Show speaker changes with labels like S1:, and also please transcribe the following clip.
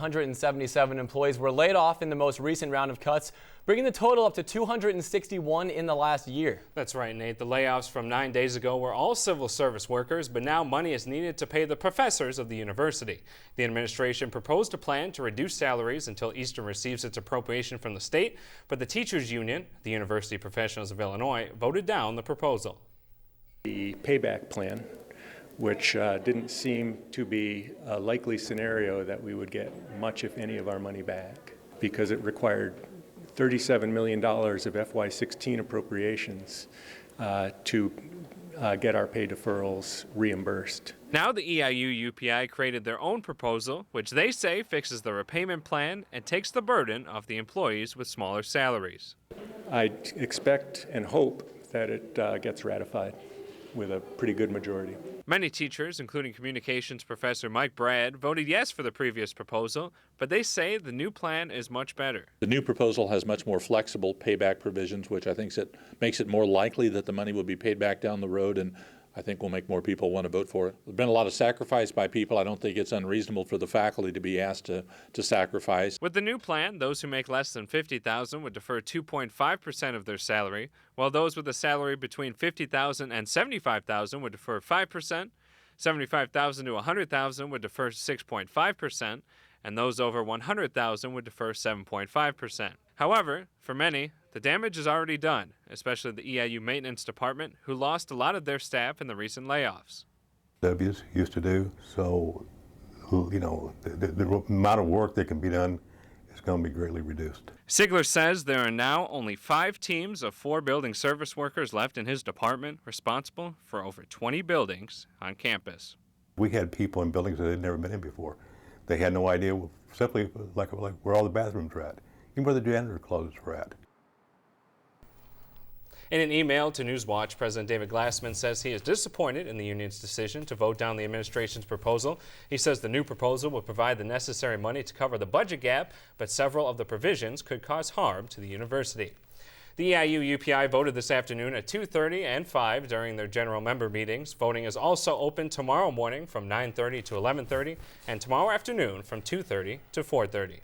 S1: 177 employees were laid off in the most recent round of cuts, bringing the total up to 261 in the last year.
S2: That's right, Nate. The layoffs from 9 days ago were all civil service workers, but now money is needed to pay the professors of the university. The administration proposed a plan to reduce salaries until Eastern receives its appropriation from the state, but the teachers union, the University Professionals of Illinois, voted down the proposal.
S3: The payback plan, which didn't seem to be a likely scenario that we would get much, if any, of our money back, because it required $37 million of FY16 appropriations to get our pay deferrals reimbursed.
S2: Now the EIU UPI created their own proposal, which they say fixes the repayment plan and takes the burden off the employees with smaller salaries.
S3: I expect and hope that it gets ratified with a pretty good majority.
S2: Many teachers, including communications professor Mike Brad, voted yes for the previous proposal, but they say the new plan is much better.
S4: The new proposal has much more flexible payback provisions, which I think makes it more likely that the money will be paid back down the road, and I think will make more people want to vote for it. There's been a lot of sacrifice by people. I don't think it's unreasonable for the faculty to be asked to sacrifice.
S2: With the new plan, those who make less than $50,000 would defer 2.5% of their salary, while those with a salary between $50,000 and $75,000 would defer 5%, $75,000 to $100,000 would defer 6.5%, and those over $100,000 would defer 7.5%. However, for many, the damage is already done, especially the EIU maintenance department, who lost a lot of their staff in the recent layoffs.
S5: W's used to do, so the amount of work that can be done is going to be greatly reduced.
S2: Sigler says there are now only 5 teams of 4 building service workers left in his department, responsible for over 20 buildings on campus.
S5: We had people in buildings that they'd never been in before. They had no idea, simply like where all the bathrooms were at, even where the janitor clothes were at.
S2: In an email to Newswatch, President David Glassman says he is disappointed in the union's decision to vote down the administration's proposal. He says the new proposal will provide the necessary money to cover the budget gap, but several of the provisions could cause harm to the university. The EIU UPI voted this afternoon at 2:30 and 5 during their general member meetings. Voting is also open tomorrow morning from 9:30 to 11:30 and tomorrow afternoon from 2:30 to 4:30.